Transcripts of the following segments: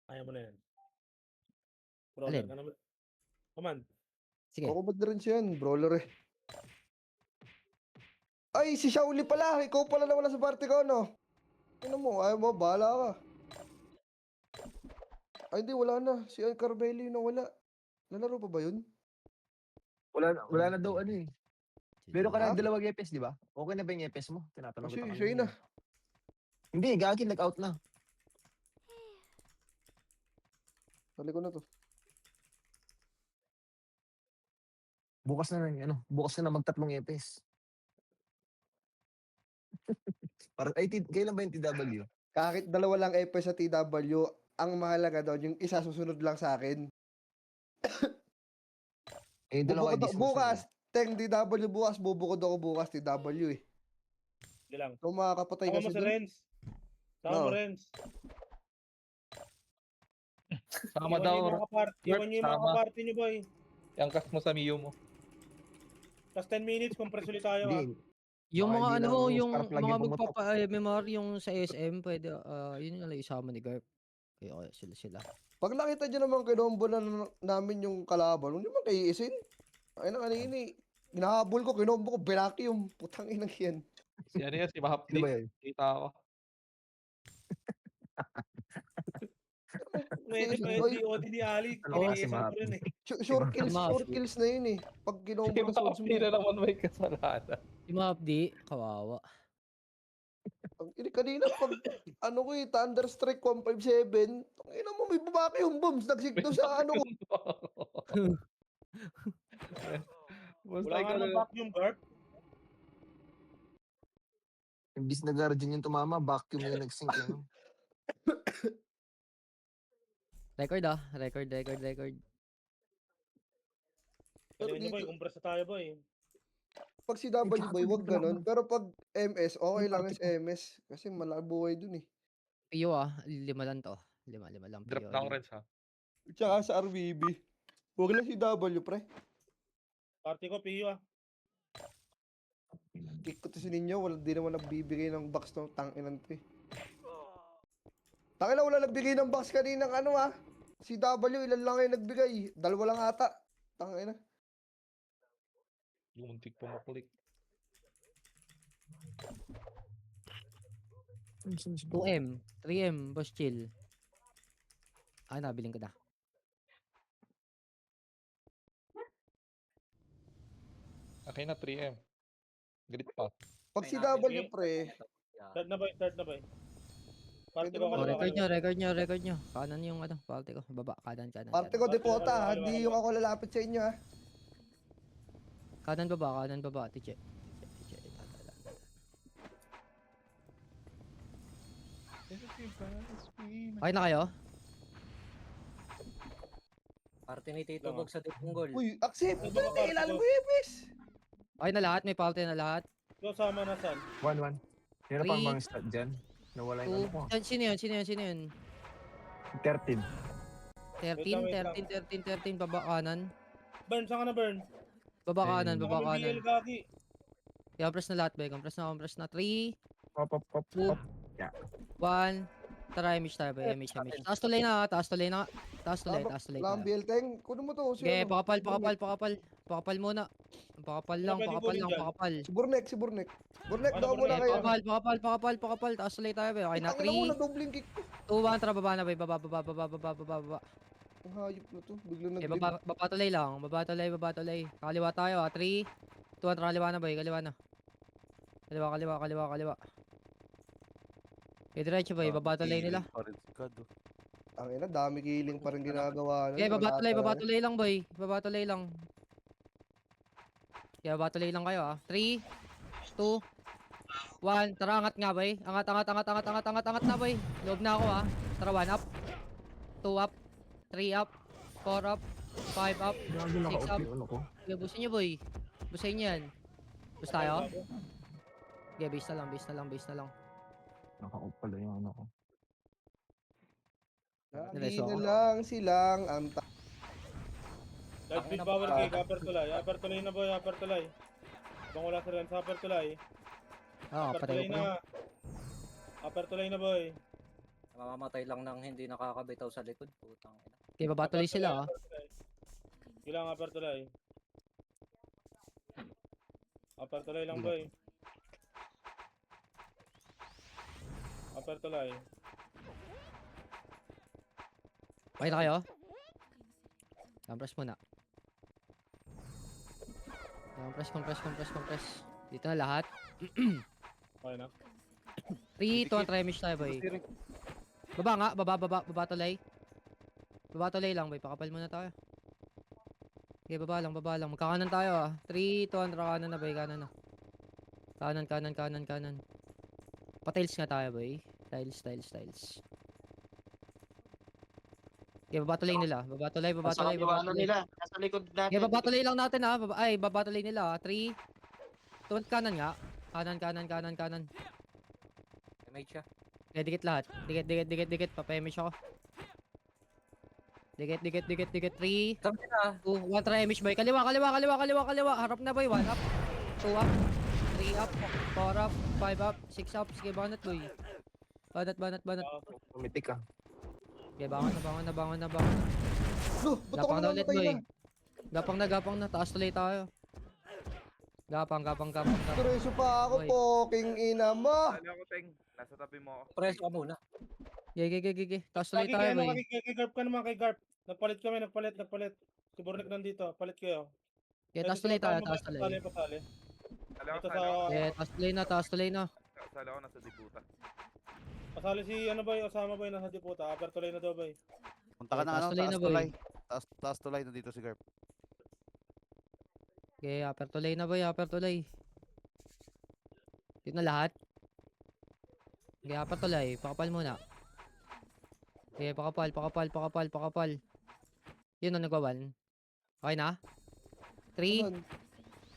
Kaya mo na yan. Brawler Alin? ka naman. Command. Sige. Ako ba't rin siya yan? Brawler eh. Ay, si Shauli pala. Ikaw pala na wala sa party ko, no? Ano mo? Ayaw mo, bahala ka. Ay, hindi, wala na. Si Carmelo na wala. Nalaro pa ba yun? Wala na daw ano eh. Meron ka Ha? na dalawang EPS, di ba? Okay na ba yung EPS mo? Tinatanong Kasi kita siya yun kanina. na. Hindi, gagi, nag-out na. Sali ko na to. Bukas na magtatlong EPS. Kailan ba yung TW? Kahit dalawa lang FPS sa TW, ang mahalaga doon, yung isa susunod lang sa akin. Eh, yung dalawa Bubukod ID bukas, Teng DW bukas, bubukod ako bukas TW eh. Hindi lang. Kung makakapatay Tama kasi mo si dun. Renz. Tama mo Oo. Renz. Sama Iwan daw. niyo yung mga kapar- Iwan niyo yung mga Sama. kaparty niyo, boy. Angkas mo sa Miyo mo. Tapos 10 minutes, compress ulit tayo, ha. Hindi. Yung Baka mga hindi ano, lang yung scarf lagi mga pumutok. magpapa-MMR yung sa SM, pwede, yun yung lang isama ni Garp. Kaya sila. Pag nakita nyo naman kinombo na namin yung kalaban, huwag nyo man kaiisin. Ay na kanina eh. Ginahabol ko, kinombo ko, binakyum. Putang inang yan. Si ano yan, si Mahapdi. Sino ba yun? Kita ako. Pwede, OD ni Ali. Ano kasi, Pinag-iisip ko Mahapi? rin, eh. Sure kills na yun eh. Pag Si kinombo na swords Mahapdi mo. na naman may kasalanan. Si Mapdi, kawawa. Kanina pag ano ko eh, Thunderstrike 157, ina mo may babaki yung bombs, nagsigto sa ano ko. Wala nga ng vacuum guard. Imbis na guardian yung tumama, vacuum yung nag-sync. Ano? Record. Pero Pwede, boy. dito, Compress na tayo, boy. pag si W boy, wag ganon. Pero pag MS, okay lang party is MS. Kasi malabuhay dun eh. PO 5 lang to. 5 lang Drop PO. down rin siya. Tsaka sa RVB. Huwag lang si W, pre. Party ko, PU, ah. Kick ko to si ninyo, wala di naman nagbibigay ng box ng tanginan to eh. Tangina, wala nagbigay ng box kanina ng ano ah. Si W, ilan lang kayo nagbigay? Dalawa lang ata. Tangina. Muntik pumaklik. 2M, 3M, boss chill. Nabiling ko na. Okay na 3M. Galit pa. Pag si Sige. W, pre, Start na, boy. Party Pwede ko, naman. kaliwa, record kaliwa. nyo. Kanan yung party ko. Baba, kanan. parte ko depota ha, kaliwa, di kaliwa. yung ako lalapit sa inyo ha. Kanan baba, tiche. Okay na kayo? Party ni Tito Bog sa Dipunggol. Uy, accept! Ano ba Hindi, parte ilan ko? mo ibis! Okay na lahat, may party na lahat. Ikaw sama na, San. 1-1. Meron pang Three, mga stat dyan. Nawala yung ano ko. Sino yun? 13. 13, baba kanan. Burn, saan ka na, Burn? Baba Eh, kanan. Saan ka BL, gagi? Compress na lahat, be. Compress na. 3, Pop. 2, 1. Tara, image tayo, be. Image. Taas tuloy na. Taas tuloy. Wala ang BL10. Kunin mo to. Si, Okay, ano, pakapal muna. Pakapal lang. Pwede kunin dyan. si Burnek. Burnek, Ano, daw muna Burnek? kayo. Pakapal. Taas tuloy tayo, be. Okay na, Tangina mo 3, na doubling kick ko. 2, 1. Tara, baba na, be. Baba. Ang hayop na to. Biglang Okay, nag-dim. baba tuloy lang. Baba tuloy. Kaliwa tayo, 3, 2, 1. Tara, kaliwa na, boy. Kaliwa na. Kaliwa. Okay, diretso, boy. Baba tuloy nila. Ang ina, dami killing pa rin ginagawa. Okay, baba tuloy lang, boy. Baba tuloy lang. Okay, baba tuloy lang kayo, 3, 2, 1. Tara, angat nga, boy. Angat na, boy. Loob na ako, Tara, 1 up. 2 up. 3 up. 4 up. 5 up. Gago 6 up. naka-up yung ano ko. Okay, busin nyo, boy. Busin nyo yan. Bus tayo? Okay, base na lang. Naka-up pala yung ano ko. Lagi na lang silang ang Light speed power kick, upper tulay na, boy, upper tulay. Bang wala sa rin sa upper tulay. Upper tulay Patay ko na. Upper tulay na, boy. Mamamatay lang ng hindi nakakabitaw sa likod. Putang ina. Okay, baba tuloy sila, ah. Kailangan upper tulay. Upper tulay lang, Hindi boy. Upper tulay. Okay na kayo? Compress muna. Compress. Dito na lahat. Okay na. 3, 2, 1, tremish tayo, boy. Baba nga, baba tulay. Baba tulay lang, boy. Pakapal muna tayo. Okay, baba lang. Magkakanan tayo, ah. 3, 2, 1, kanan na, boy. Kanan na. Kanan. Pa-tiles nga tayo, boy. Tiles. Okay, baba tulay nila. Baba tulay. nila. Nasa likod natin. Okay, baba tulay lang natin, ah. Baba tulay nila, ah. 3, 2, 1, kanan nga. Kanan. May siya. Okay, dikit lahat. Dikit. Papemish ako. Dikit. 3, Sabi na. 2, 1, try mish, boy. Kaliwa. Harap na, boy. 1 up. 2 up. 3 up. 4 up. 5 up. 6 up. Sige, banat, boy. Banat. Pumitik ka. Okay, bangon na. Lo, ba't ako Gapang na ulit, namamatay boy. na? Gapang na. Taas tuloy tayo. Gapang. Preso pa ako, Boy. poking ina mo. Dali ako, Teng. Nasa tabi mo ako. Preso ka muna. Gigi. Taas tuloy Lagi tayo, kayo, boy. kay Garp ka naman, kay Garp. Nagpalit. Si Burnik nandito. Palit kayo. Okay, taas tuloy tayo. Pasali. Dali ako, Ito sali ako. Okay, taas tuloy na. Sali ako, nasa diputa. Pasali si boy, Osama boy, nasa diputa. Upper tulay na daw, boy. Punta ka na, taas ano, tuloy na, taas boy. tulay. Taas tulay, nandito si Garp. Okay, upper tulay. Dito na lahat. Okay, upper tulay. Pakapal muna. Okay, pakapal. Yun na, nagwawan. Okay na? 3. Asan?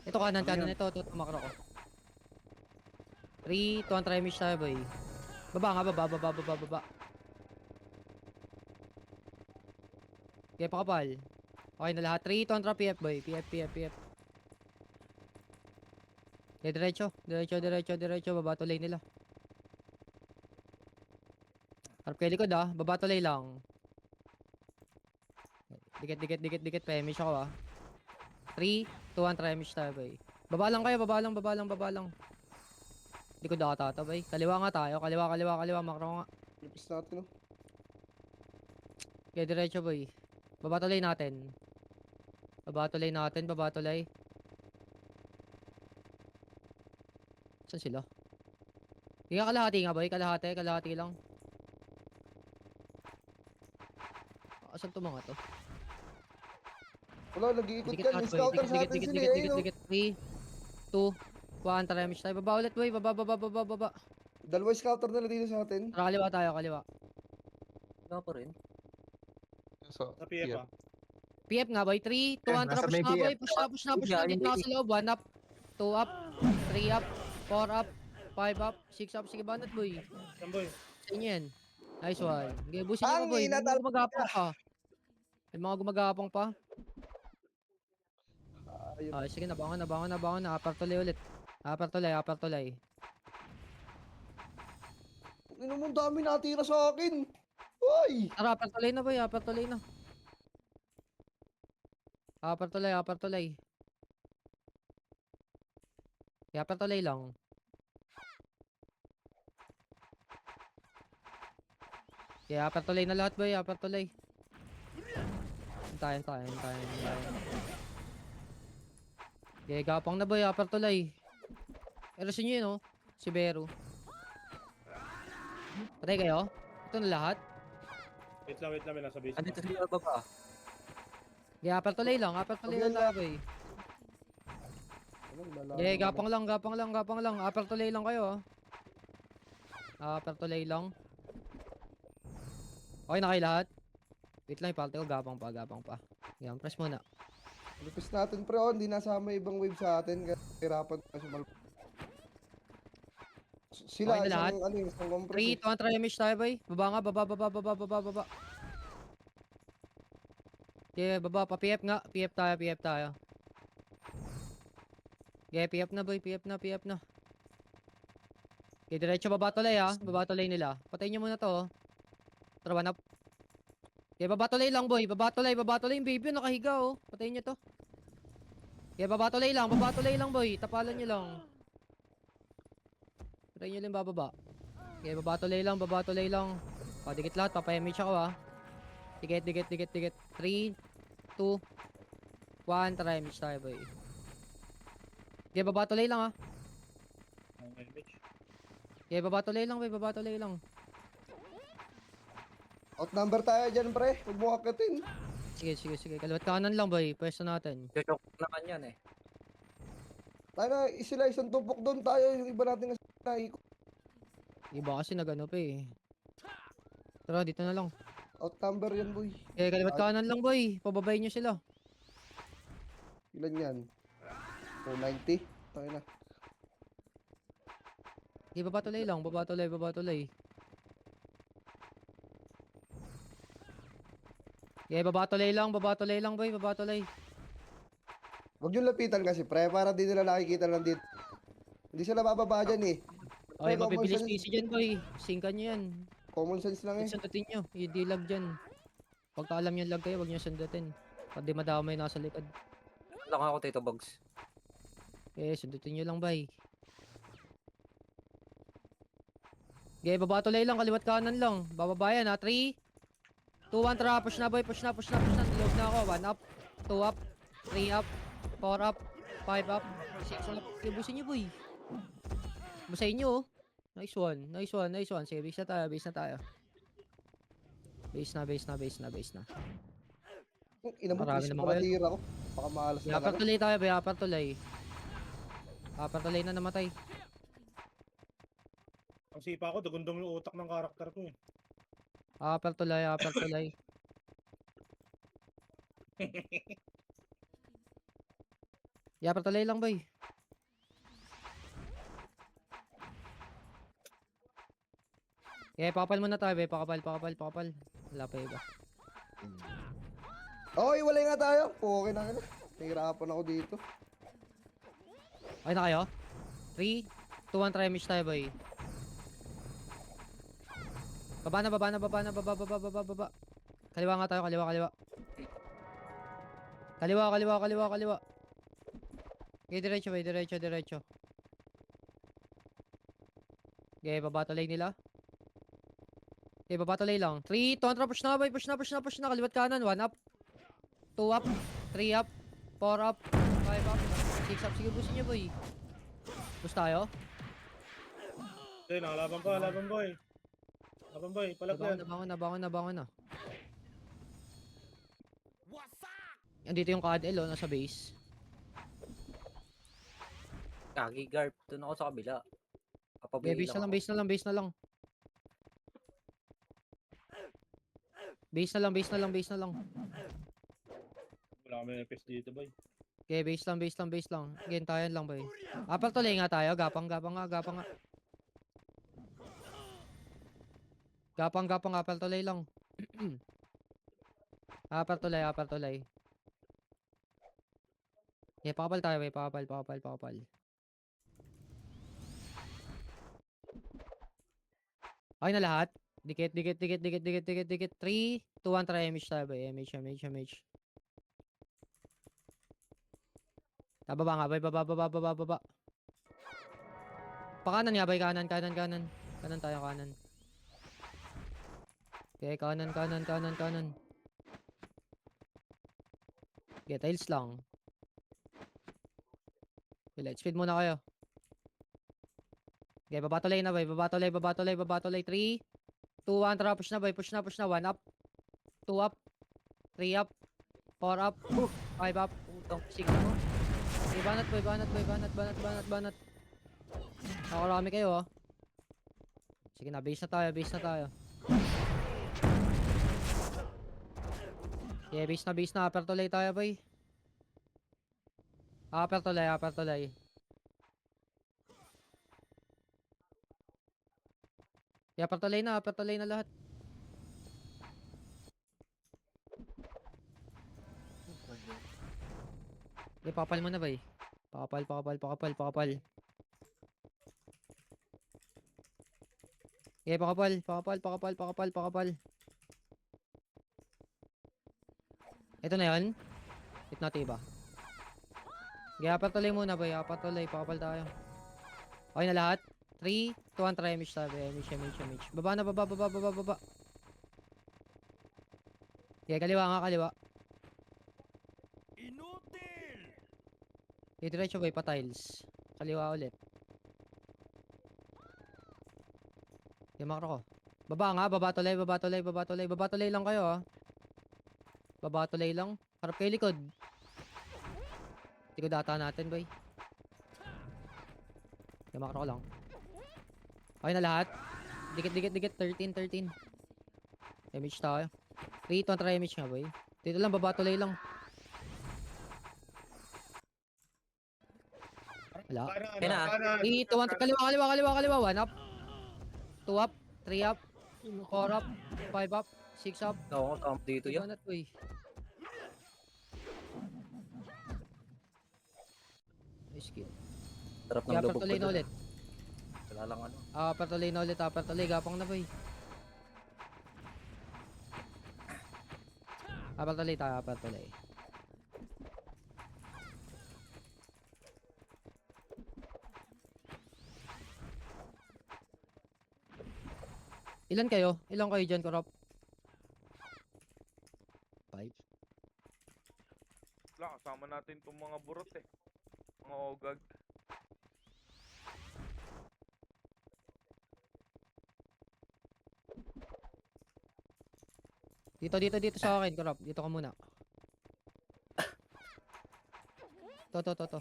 Ito kanan. Ito, tumakro ko. 3, 2, 1, try mish tayo, boy. Baba. Okay, pakapal. Okay na lahat. 3, 2, 1, PF, boy. PF. Okay, diretso. Baba tuloy nila. Harap kayo likod, ah. Baba tuloy lang. Dikit. Pemish ako, ah. 3, 2, 1, try mish tayo, boy. Baba lang kayo. Baba lang. Likod ako tatabay. Kaliwa nga tayo. Kaliwa. Makro nga. Lipis natin, oh. Okay, diretso, boy. Baba tuloy natin. Baba tulay. Saan sila? Hindi ka kalahati nga, boy. Kalahati lang. Asan to mga to? Wala, nag-iikot Dikit yan. lahat, boy. Scouter sa atin sila, eh, no? Dikit. 3, 2, 1, try mish tayo. Baba ulit, boy. Baba. Dalawa scouter na dito sa atin. Tara, kaliwa. Ikaw po rin. So, Sa PF, ah. PF nga, boy. 3, 2, 1, tara, Nasa push may na, boy. PF. Push na. Dito na ako sa loob. 1 up, 2 up, 3 up, 4 up, 5 up, 6 up. Sige, banat, boy. Yan, boy. Sa inyo yan. Nice one. Okay, busin nyo pa, boy. Tangina, May mga gumagapang pa. Ayun. Ah, sige, nabangon na. Upper tuloy ulit. Upper tulay. Ino mo, dami natira sa akin. Uy! Tara, upper tuloy na, boy. Upper tuloy na. Upper tulay. Upper tulay lang. Okay, upper tulay na lahat, boy. Upper tulay. Hintayin. Okay, gapang na, boy. Upper tulay. Erosin nyo yun, oh. Si Bero. Patay kayo? Ito na lahat? Wait lang, may nasa base. Andito sila baba. Okay, upper tulay lang tayo, boy. Okay, gapang lang. Upper tulay lang kayo, oh. Upper tulay lang. Okay na kayo lahat? Wait lang, ipalte ko. Gapang pa. Yan, press muna. Lipis natin, pre, oh. Hindi nasama ibang wave sa atin. Kaya hirapan tayo sa Sila, Okay na lahat? isang compress. 3, 2, 1, try mish tayo, boy. Baba nga, baba. Okay, baba pa. PF nga. PF tayo. Okay, PF na, boy. PF na. Okay, diretso baba tulay, ha. Baba tulay nila. Patayin nyo muna to, oh. Tara, 1 up. Okay, babatulay lang, boy. Babatulay yung baby. Nakahiga, oh. Patayin nyo to. Okay, babatulay lang, boy. Tapalan nyo lang. Patayin nyo lang bababa. Okay, babatulay lang. O, dikit lahat. Papayamage ako, ah. Dikit. 3, 2, 1. Tara, image tayo, boy. Okay, babatulay lang, ah. Okay, babatulay lang, boy. Babatulay lang. Outnumber tayo dyan, pre. Huwag mo akitin. Sige. Kaliwat kanan lang, boy. Pwesto natin. Joke naman yan eh. Tayo na, sila isang tumpok doon tayo. Yung iba natin na ikot. Iba kasi nagano pa eh. Tara, dito na lang. Outnumber yan, boy. Eh, kaliwat kanan lang, boy. Pababayin nyo sila. Ilan yan? 490? Tayo na. Okay, babatulay lang. Babatulay. Okay, babatulay lang, boy. Babatulay. Huwag yung lapitan kasi, pre. Para di nila nakikita lang dito. Hindi sila bababa dyan eh. Okay, Pre, mabibilis common sense- PC dyan, boy. Singkan nyo yan. Common sense lang eh. Sundutin nyo. Hindi lag dyan. Pagka alam nyo lag kayo, huwag nyo sundutin. Pag di madamay nasa likod. Lang ako, Tito Bugs. Okay, sundutin nyo lang, boy. Okay, babatulay lang. Kaliwat kanan lang. Bababayan, ha. 3, 2, 1. Tara, push na, boy. Push na. Nilog na ako. 1 up. 2 up. 3 up. 4 up. 5 up. 6 up. Okay, busin nyo, boy. Busayin nyo, oh. Nice one. Sige, base na tayo. Base na. Inabot Marami is naman pala kayo. tira ko. Baka malas na Upper lang. tuloy tayo, boy. Upper tuloy na namatay. Ang sipa ko, dugundong yung utak ng karakter ko eh. Upper tuloy. Upper tuloy lang, boy. Okay, pakapal muna tayo, boy. Pakapal. Wala pa iba. Okay, wala nga tayo. Okay na. Nahirapan ako dito. Okay na kayo? 3, 2, 1, try miss tayo, boy. Baba na. Kaliwa nga tayo, kaliwa. Kaliwa. Okay, diretso, boy. Diretso. Okay, babatulay nila. Okay, babatulay lang. 3, 2, 1, push na, boy. Push na. Kaliwat kanan. 1 up. 2 up. 3 up. 4 up. 5 up. 6 up. Sige, busin nyo, boy. Push tayo. Okay, nakalaban pa, laban boy. Laban boy, palag yan. Nabangon na. Andito yung KDL, oh, nasa base. Kagi Garp. Doon ako sa kabila. Okay, Papabili base na lang. ako. Base na lang. Wala kami FPS dito boy. Okay, base lang. Gentayan lang, boy. Upper tuloy nga tayo. Gapang nga. Gapang, upper tuloy lang. Upper tuloy. Okay, pakapal tayo, boy. Pakapal. Okay na lahat. Dikit. 3, 2, 1, try MH tayo, boy. MH. Baba nga, boy. Baba. Pakanan nga, boy. Kanan. Kanan tayo. Okay, kanan. Okay, tiles lang. Okay, light speed muna kayo. Okay, babatuloy na, boy. Babatuloy. 3, 2, 1, tara. Push na, boy. 1 up. 2 up. 3 up. 4 up. 5 up. 6 up. Okay, banat. Nakarami kayo, oh. Sige na, base na tayo. Yeah, base na. Upper tuloy tayo, boy. Upper tuloy. Yeah, upper tuloy na lahat. Okay, pakapal mo na, boy. Pakapal. Okay, pakapal. Ito na yun. Hit natin iba. Okay, upper tuloy muna boy. Upper tuloy. Pakapal tayo. Okay na lahat. 3, 2, 1, try image tayo. Image. Baba na, baba. Okay, kaliwa nga, kaliwa. Okay, diretso boy, pa tiles. Kaliwa ulit. Okay, makro ko. Baba nga, baba tuloy lang kayo ah. Baba tuloy lang. Harap kayo likod. Likod ata natin boy. Okay, makro ko lang. Okay na lahat. Dikit. 13. Image tayo. 3, 2, try image nga boy. Dito lang, baba tuloy lang. Wala. Ayun na. 3, 2, 1, kaliwa. 1 up. 2 up. 3 up. 4 up. 5 up. 6 up. Oo, tama dito yun. Banat boy. Nice kill. Sarap ng Upper lubog ko tuloy na dun. ulit. Wala lang ano. Upper tuloy. Gapang na boy. Upper tuloy. Ilan kayo dyan, Korop? 5. Wala, kasama natin itong mga burot eh. Mga ogag. Dito sa akin, Korop. Dito ka muna. To.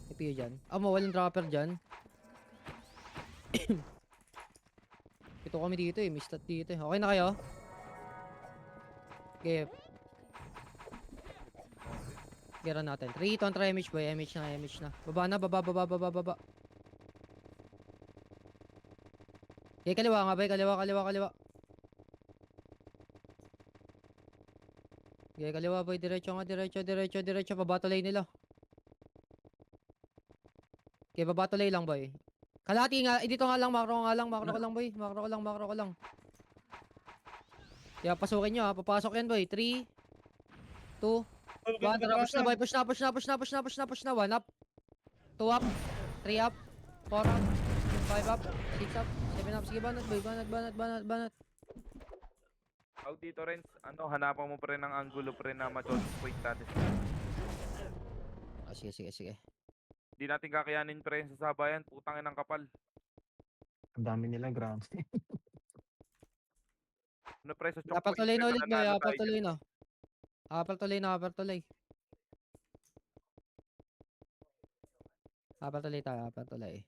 CPU dyan. Walang dropper dyan. Ito kami dito eh. Mistat dito eh. Okay na kayo? Okay. Gira natin. 3, 2, try image boy. Image na. Baba na. Baba. Okay, kaliwa nga boy. Kaliwa. Okay, kaliwa boy. Diretso. Babatulay nila. Okay, babatulay lang boy. Kalati nga. Dito nga lang. Makro ko lang boy. Makro ko lang. Kaya pasukin nyo ha. Papasok yan boy. 3, 2, 1. Tara, push na boy. Push na. 1 up. 2 up. 3 up. 4 up. 5 up. 6 up. 7 up. Sige, banat boy. Banat. Out dito rin, hanapan mo pa rin ng angulo pa rin na ma-choice point natin. Sige. Hindi natin kakayanin pa rin sa sabayan, putang inang kapal. Ang dami nila, grabe. Ano pre sa choke Upper point? tuloy na ulit boy. nanalo Upper tayo tuloy dyan. na. Upper tuloy. Upper tuloy.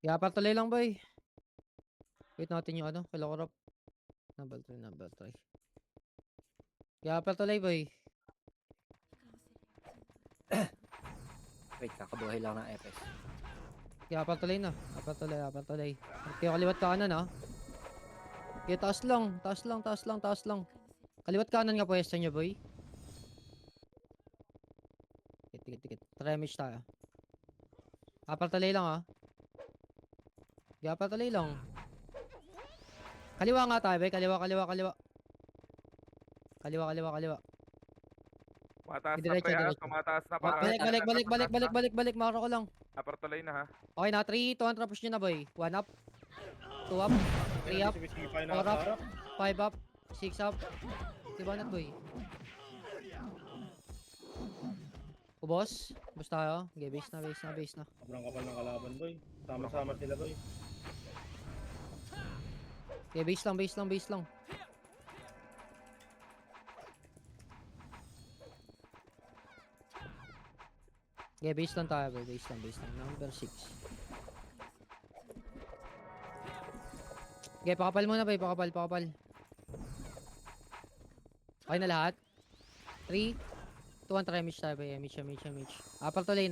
Upper tuloy lang boy. Wait natin yung Kalakorop. Number 3. Upper tuloy boy. Wait, kakabuhay lang ng FS. Upper tuloy na. Upper tuloy. Okay, kaliwat kanan ha. Okay, taas lang. Kaliwat kanan nga pwesto nyo boy. Tikit. Try image tayo. Upper tuloy lang ha. Upper tuloy lang. Kaliwa nga tayo boy. Kaliwa. Mataas na Diretso, pre ha, diretso. tumataas na para. Balik. Makro ko lang. Upper tuloy na ha. Okay na. 3, 2, 1. Push nyo na boy. 1 up. 2 up. 3 up. 4 up. 5 up. 6 up. Diba nat boy? Ubos tayo. Okay, base na. Sobrang kapal ng kalaban, boy. Sama-sama sila, boy. Okay, base lang. Okay, base lang tayo, boy. Base lang. Number 6. Okay, pakapal muna, boy. Pakapal. Okay na lahat. 3, 2, 1, try image tayo, boy. Image. Upper tuloy.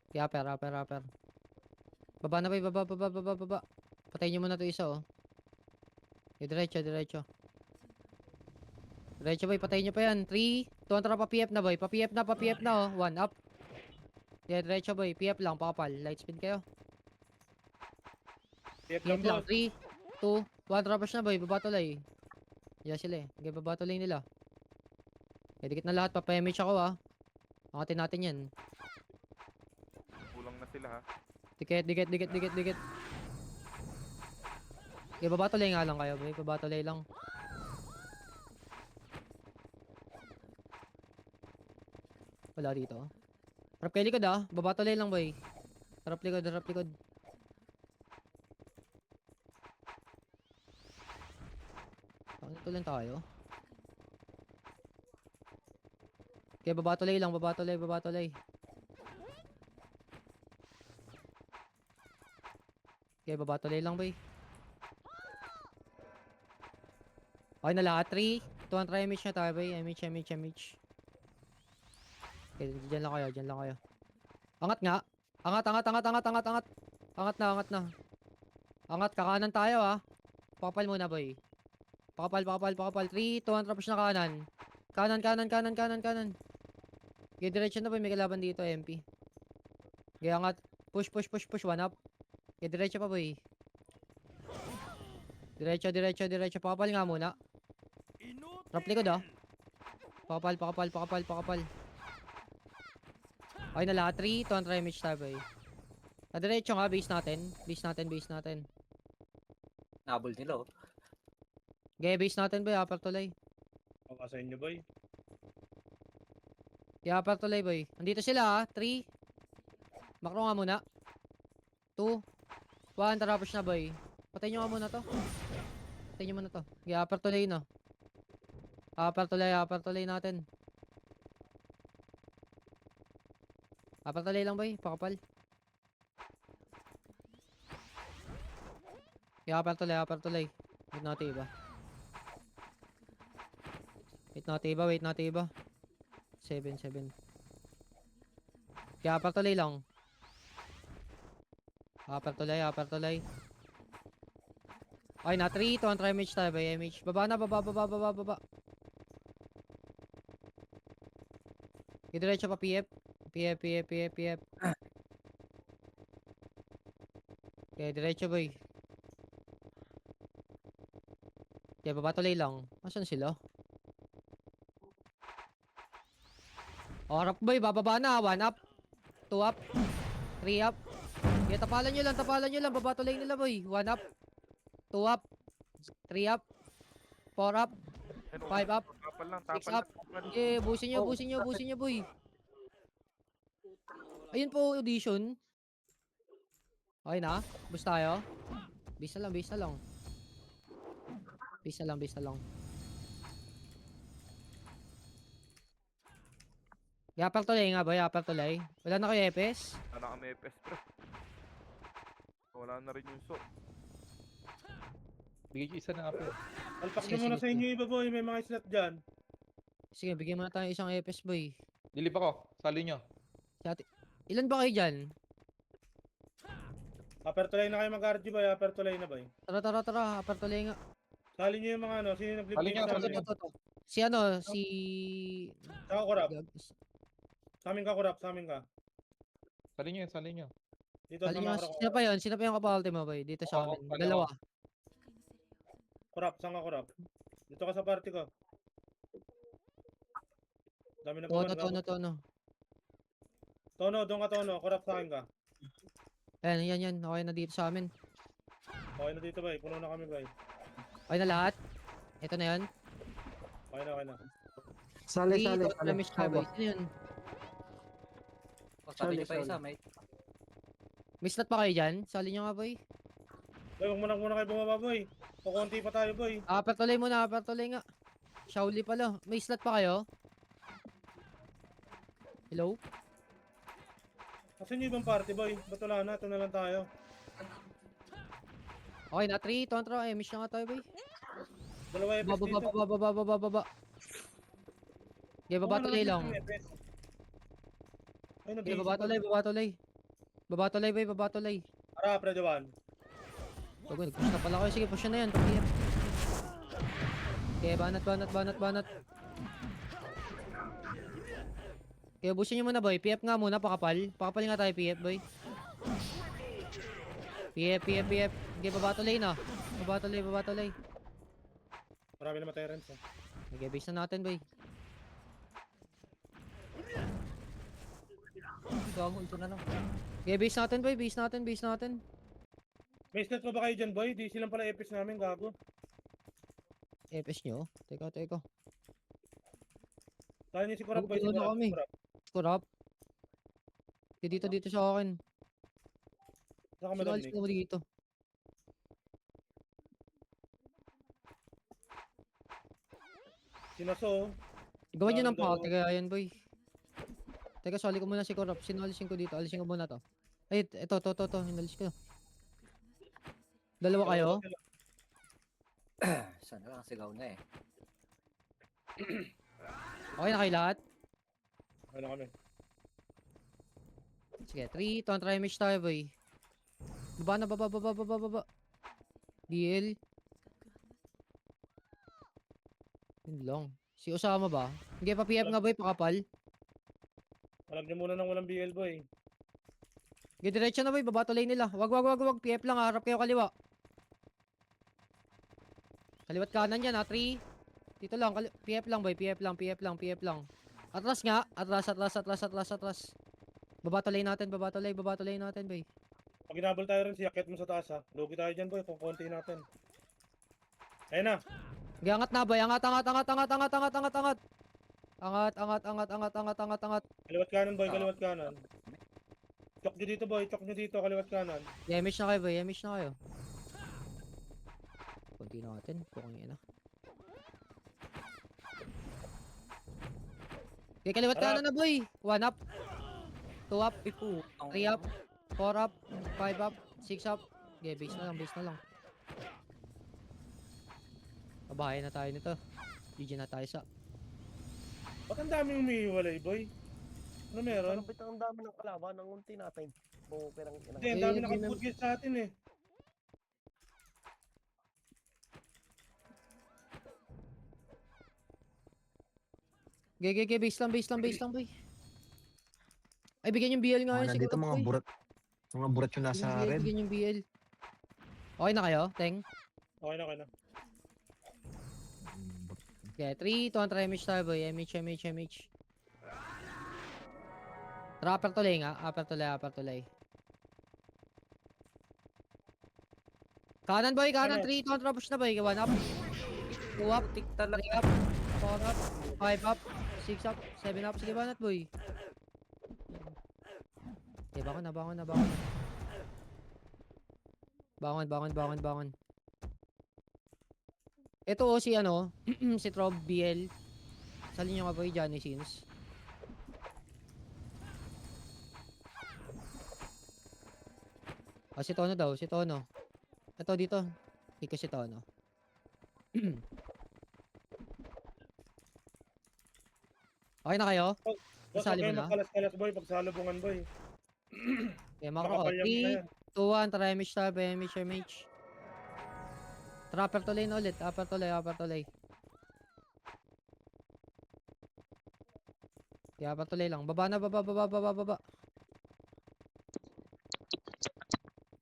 Okay, upper. Baba na, boy. Baba. Patayin nyo muna to isa, oh. Okay, diretso. Diretso boy, patayin nyo pa yan. 3, 2, tara pa PF na boy. Pa PF na oh. 1 up. Yeah, diretso boy. PF lang, pakapal. Light spin kayo. PF PF lang. lang, 3, 2, 1, tara na boy. Babatulay. Yeah sila eh. Okay, babatulay nila. Okay, dikit na lahat. Papayamage ako ah. Angatin natin yan. Kulang na sila ha. Dikit. Okay, babatulay nga lang kayo boy. Babatulay lang. Wala dito. Harap kay likod ah. Babatulay lang boy. Harap likod. Ito lang tayo. Okay, babatulay lang. Babatulay. Okay, babatulay lang boy. Okay na lahat. 3, 2, try image na tayo boy. Image. Okay, dyan lang kayo. Angat nga. Angat. Angat na. Angat, kakanan tayo ah. Pakapal muna boy. Pakapal. 3, 2, 1, push na kanan. Kanan. Okay, diretso na boy. May kalaban dito, MP. Okay, angat. Push. 1 up. Okay, diretso pa boy. Diretso. Pakapal nga muna. Trap likod ah. Pakapal. Okay na lahat. 3, 2, try image tayo boy. Diretso nga, base natin. Nabol nila oh. Okay, base natin boy, upper tulay. Baka sa inyo, boy. Okay, upper tulay boy. Andito sila ah. 3. Makro nga muna. 2, 1, tara push na boy. Patayin nyo nga muna to. Okay, upper tulay no. Upper tulay natin. Upper tulay lang boy, pakapal. Okay, upper tulay. Wait natin iba. 7. Okay, upper tulay lang. Upper tulay. Okay na, 3, 2, try image tayo ba? Image. Baba. Okay, diretso pa PF. Okay, diretso boy. Okay, baba tuloy lang. Asan sila? Harap boy, bababa na. 1 up. 2 up. 3 up. Okay, tapalan nyo lang. Baba tuloy nila boy. 1 up. 2 up. 3 up. 4 up. 5 up. Tapal lang, 6 up. Okay, busin nyo boy. Ayun po, audition. Okay na? Bus tayo? Base na lang. Yapal tulay nga ba? Wala na kayo EPS? Wala kami FS pre. Wala na rin yung so. Bigay ko isa na upper. Alpak Sige, na muna sige, sa inyo iba, boy. May mga slot dyan. Sige, bigyan mo na tayo isang EPS boy. Dilip ako. Sali nyo. Ilan ba kayo dyan? Upper tulay na kayo mag-RG, boy. Upper tulay na, boy. Tara, upper tulay nga. Sali nyo yung mga ano. Sino nag-flip Sali nyo, sa sali amin? nyo. Si Saka kurap. Sa amin ka. Sali nyo. Dito Sali sa nyo, mga sino pa yung kapalte mo boy? Dito sa Ako, amin. dalawa. Dalawa. kurap. Saan ka kurap? Dito ka sa party ko. Dami na Tono. Tono, doon ka Tono. Kurap sa akin ka. Yan. Okay na dito sa amin. Okay na dito, boy. Puno na kami, boy. Okay na lahat. Ito na yan. Okay na. Sali. Ramish ka boy. Sino yun? Sabi niyo pa Sorry. isa, mate. May slot pa kayo dyan? Sali nyo nga boy. Boy, huwag muna kayo bumaba, boy. Kukunti pa tayo, boy. Upper tuloy nga. Shaoli pala. May slot pa kayo? Hello? Kasi yung ibang party, boy. Ba't wala na? Ito na lang tayo. Okay na, 3, tontra. Mish na nga tayo boy. Dalawa FS dito. Baba. Okay, baba tuloy lang. Ay, Okay, nag-iisip baba tuloy. Baba tuloy. Para, Predovan. Bago, nag-push na pala kayo. Sige, push na yan. Pag-iip. Okay, banat. Okay, ubusin nyo muna boy. PF nga muna, pakapal. Pakapal nga tayo, PF boy. PF. Okay, baba tuloy na. Baba tuloy. Marami na matay rin sa. Okay, base na natin boy. Gago, ito na lang. Okay, base natin boy. Base natin. May stat pa ba kayo dyan, boy? Di silang pala epis namin, gago. FS nyo? Teka. Tayo niyo si Kurap, boy. Si Ano Kurap, kami? si Kurap. Kurap. Okay, dito sa akin. Saka Sinalis madamnig. ko mo dito. Sinaso. Gawan nyo ng Nando. pao. Teka, ayan boy. Teka, soli ko muna si Kurap. Sinalisin ko dito. Alisin ko muna to. Ay, ito. Hinalis ko. Dalawa kayo? Sana lang, sigaw na eh. Okay na kayo lahat? Ano kami? Sige, 3, 2, try match tayo boy. Baba. DL. Yun lang. Si Osama ba? Hindi pa PF nga boy, pakapal. Alam niyo muna nang walang BL, boy. Okay, diretso na boy, baba tuloy nila. Wag. PF lang, harap kayo kaliwa. Kaliwat kanan yan ha, 3. Dito lang, PF lang boy, PF lang. Atras nga, atras. Baba tuloy natin boy. Pag inabol tayo rin, siyakit mo sa taas, ha. Lugi tayo dyan, boy. Kung konti natin. Ayun na. Okay, angat na boy, angat. Angat. Kaliwat kanan, boy. Kaliwat kanan. Chok nyo dito, boy. Chok nyo dito. Kaliwat kanan. Yemish na kayo boy, yemish na kayo. Kunti natin, pukong na. Okay, kaliwat kanan na boy. 1 up. 2 up. 3 up. 4 up. 5 up. 6 up. Okay, base na lang. Babahay na tayo nito. GG na tayo sa. Ba't ang daming umihiwalay, boy? Ano meron? Malapit ang dami ng kalaban, ang unti natin. Oo, perang inang. Hindi, ang dami nakapudgit sa atin, eh. Okay, base lang boy. Ay, bigyan yung BL nga yun siguro boy. Mga burat yung nasa red. Bigyan yung BL. Okay na kayo, Teng? Okay na. Okay, 3, 2, try MH tayo boy. MH. Upper tuloy nga. Upper tuloy. Kanan boy, kanan. 3, 2, push na boy. 1 up. 2 up. 3 up. 4 up. 5 up. 6 up. 7 up. Sige banat boy. Okay, bangon na. Bangon. Ito si si Trob BL. Salin nyo nga boy, Johnny Sins. Si Tono daw, Ito dito. Iko si Tono. Okay na kayo? Boss, Sali okay, mo na? magkalas-kalas, boy. Pagsalubungan, boy. Okay, mga ko. Makapal yan na 3, yan. 2, 1, try MH tayo, MH. Trapper tuloy na ulit. Upper tuloy. Yeah, upper tuloy lang. Baba na, baba.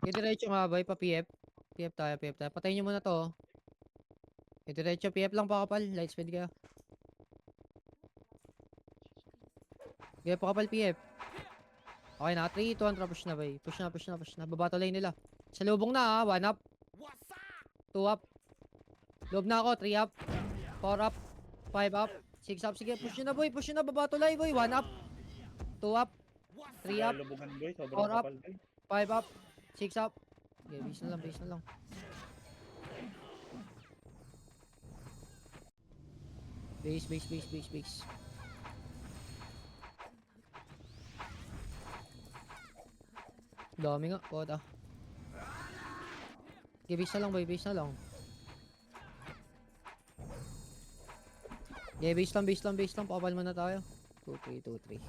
Okay, diretso nga ba? Pa-PF. PF tayo. Patayin nyo muna to. Okay, diretso. PF lang pakapal. Light speed kayo. Okay, pakapal PF. Okay na. 3, 2, 1, push na ba? Push na. Baba tuloy nila. Sa lubong na 1 up. 2 up. Loob na ako, 3 up. 4 up. 5 up. 6 up. Sige, push nyo na boy. Baba tulay boy. 1 up. 2 up. 3 up. Lubugan, boy. Sobrang 4 up. kapal, boy. 5 up. 6 up. Okay, base na lang. Base. Dami nga, kota. Okay, base na lang boy, base na lang. Okay, base lang, pakapal muna tayo. 2-3.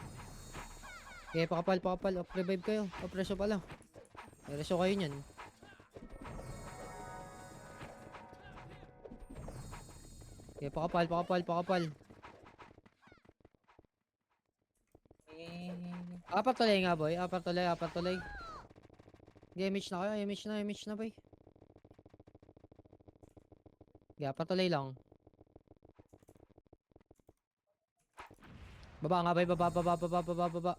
Okay, pakapal, off-revive kayo, off-reso pala. May reso kayo nyan. Okay, pakapal. Apat tuloy nga, boy. Apat tuloy. Image na kayo, image na, boy. Okay, apat tuloy lang. Baba nga, boy. Baba.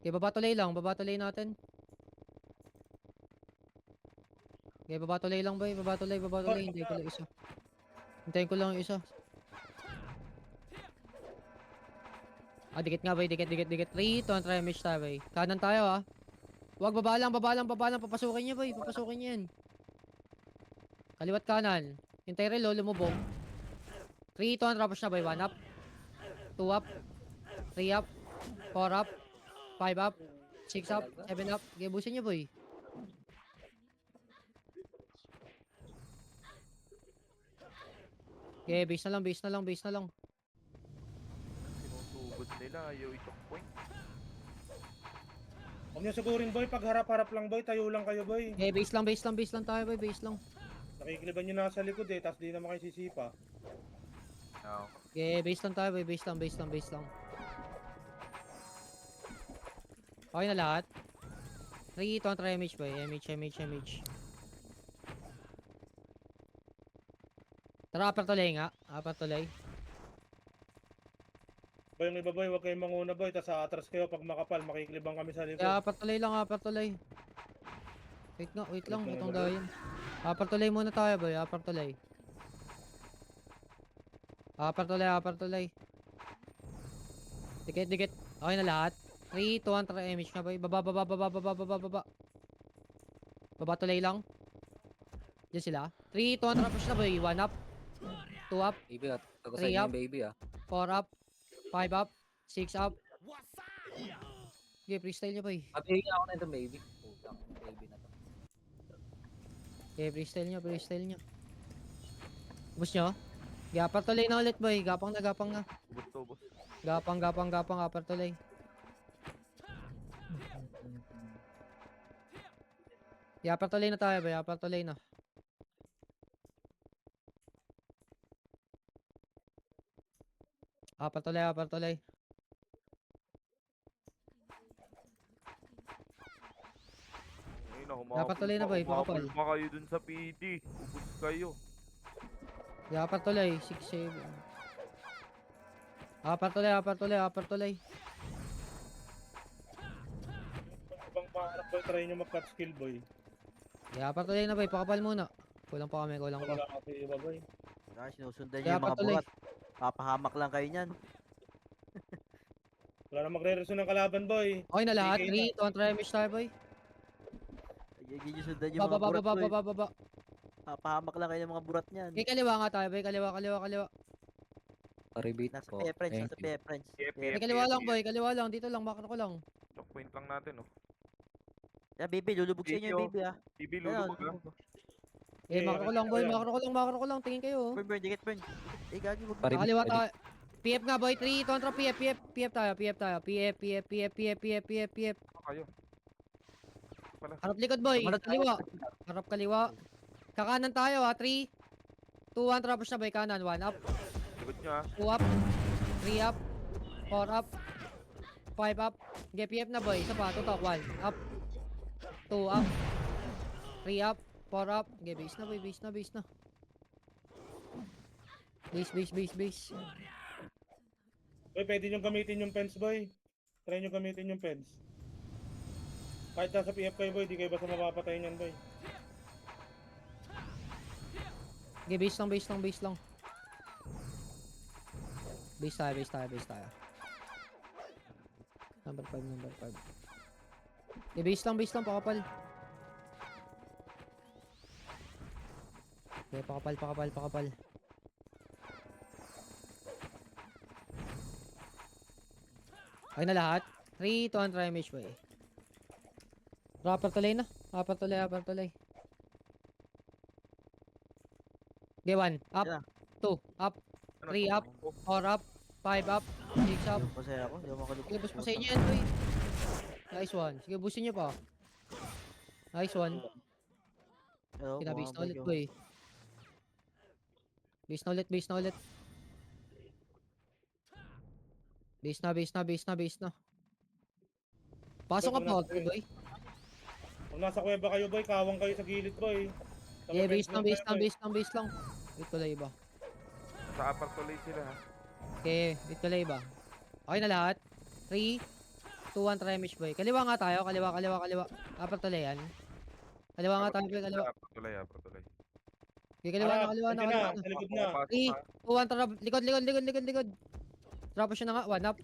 Okay, baba tuloy natin. Okay, baba tuloy lang, boy. Baba tuloy. Hintayin ko lang yung isa. Dikit nga, boy. Dikit. 3, 2, try image tayo, boy. Kanan tayo, ah. Huwag, baba lang. Papasukin niya, boy. Papasukin niya yan. Kaliwat kanan. Hintay relo, lumubog. 3, 2, tapos na, boy. 1 up. 2 up. 3 up. 4 up. 5 up. 6 up. 7 up. Okay, busin niya, boy. Okay, base na lang. Sinusugod nila, ayaw i-choke point. Huwag niyo sigurin, boy. Pag harap-harap lang, boy. Tayo lang kayo, boy. Okay, base lang tayo, boy. Base lang. Nakikiliban nyo na sa likod eh. Tapos di naman kayo sisipa. No. Okay, base lang tayo, boy. Base lang. Okay na lahat. 3, 2, try image, boy. Image. Tara, apat tuloy. Boy, yung iba, boy. Huwag kayong manguna, boy. Tapos atras kayo pag makapal. Makikiliban kami sa likod. Kaya apat tuloy. Wait lang. Itong dayan. Apat tuloy muna tayo, boy. Apat tuloy. Dikit. Okay na lahat. 3, 2, 1, try image na, boy. Baba. Baba tuloy lang. Diyan sila. 3, 2, 1, tapos na, boy. 1 up. 2 up. Baby, tagusan 3 niyo up. yung baby, 4 up. 5 up. 6 up. Okay, freestyle niya, boy. Mabigyan ako na ito, baby. Putang, baby na to. Okay, freestyle niya. Bus nyo? Gapang tuloy na ulit, boy. Gapang na. Ubus. Gapang, apat tuloy. Apat tuloy na tayo, boy. Apat tuloy na. Apat tuloy. Ayun na, Dapat tuloy na, boy, pakapal. Humapul pa kayo dun sa PD. Ubus kayo. Apat tuloy. 6, 7. Apat tuloy. Ibang paharap, boy. Try nyo mag-cut skill, boy. Apat tuloy na, boy. Pakapal muna. Kulang pa. Wala kasi iba, boy. Sinusundan Kaya niyo yung mga patuloy. buhat. Papahamak lang kayo niyan. Wala na magre-resume ng kalaban, boy. Okay na lahat. Sige 3, 2, try image tayo, boy. Hindi sundan yung mga burat ko eh. Baba. Papahamak lang kayo ng mga burat niyan. Okay, kaliwa nga tayo, boy. Kaliwa. Paribate Nasa po. PF Thank you. Friends. May kaliwa lang, boy. Kaliwa lang. Dito lang. Makro ko lang. Choke point lang natin, oh. Yeah, baby, lulubog sa inyo yung baby ah. TV, lulubog ah. Makro ko lang, boy. Makro ko lang. Tingin kayo, oh. Burn, dikit burn. Gagi, wag Pare- Kaliwa tayo. PF nga, boy. 3, 2, contra PF tayo. PF. Ano kayo? Harap likod, boy. Harap kaliwa. Kakanan tayo, ha. 3, 2, 1, tapos na, boy. Kanan. 1 up. Likod nyo, ah. 2 up. 3 up. 4 up. 5 up. Okay, PF na, boy. Isa pa. Tutok. 1 up. 2 up. 3 up. 4 up. Okay, base na, boy. Base na. Base. Boy, pwede nyo gamitin yung fence, boy. Try nyo gamitin yung fence. Kahit nasa PF kayo, boy, di kayo basta mapapatay niyan, boy. Okay, base lang. Base tayo. Number 5. Okay, base lang, pakapal. Okay, pakapal. Okay na lahat. 3, 2, 1, try image, boy. Apat tuloy na. Apat tuloy. Okay, 1. Up. Yeah. 2. Up. Ano, 3 up. 4 up. 5 up. 6 up. Yung pasaya ako, hindi ako makalubog. Sige, bus pa sa inyo yan, boy. Nice one. Sige, busin nyo pa. Nice one. Hello, Kinabis na bumabalik ulit, yung- boy. Base na ulit, base na ulit. Base na, base na, base na, base na. Pasok ka pa, boy. Kung nasa kuweba kayo boy, kawang kayo sa gilid boy. Sa Yeah, may base fence lang, kayo, base lang, boy. base lang, base lang. Wait ko lang iba. Sa upper tuloy sila ha. Okay, wait ko lang iba. Okay na lahat. 3, 2, 1, try mesh boy. Kaliwa nga tayo, kaliwa, kaliwa, kaliwa. Apat tuloy yan. Kaliwa nga tayo, boy, kaliwa. Upper tuloy. Okay, kaliwa na, kaliwa na, Nandiyan kaliwa na. Sa likod na. Pumapasok 3, ha. 2, 1, tara. Likod, likod, likod, likod, likod. Tara, push na nga. 1 up.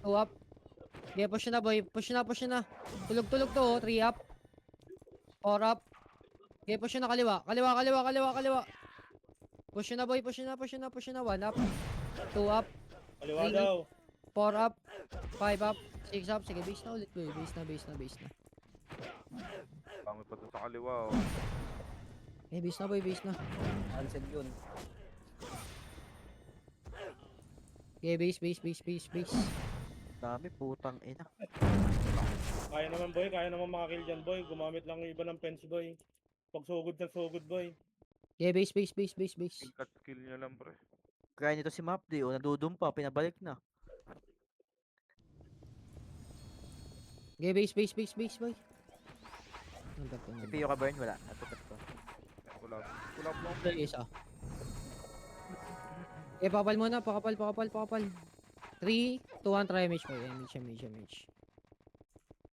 2 up. Okay, push na boy. Push na, push na. Tulog, tulog to. 3 up. 4 up. Okay, push na kaliwa. Kaliwa, kaliwa, kaliwa, kaliwa. Push na boy, push na, push na, push na. 1 up. 2 up. Kaliwa Three. daw. 4 up. 5 up. 6 up. Sige, base na ulit boy. Base na, base na, base na. Dami pa to sa kaliwa oh. Eh, base na boy, base na. Cancel yun. Okay, base, base, base, base, base. Dami, putang ina. Kaya naman boy, kaya naman makakill dyan boy. Gumamit lang yung iba ng fence boy. Pag sugod na sugod boy. Okay, base, base, base, base, base. Skill cut skill nyo lang pre. Kaya nito si Mapdi, o nadudumpa, pinabalik na. Okay, base, base, base, base, boy. Number two, Si number Pio ka burn, wala. Natutot ko. Wala. Wala po. two. Isa. Okay, pakapal muna. Pakapal, pakapal, pakapal. 3, 2, 1, try image boy. Image, image, image.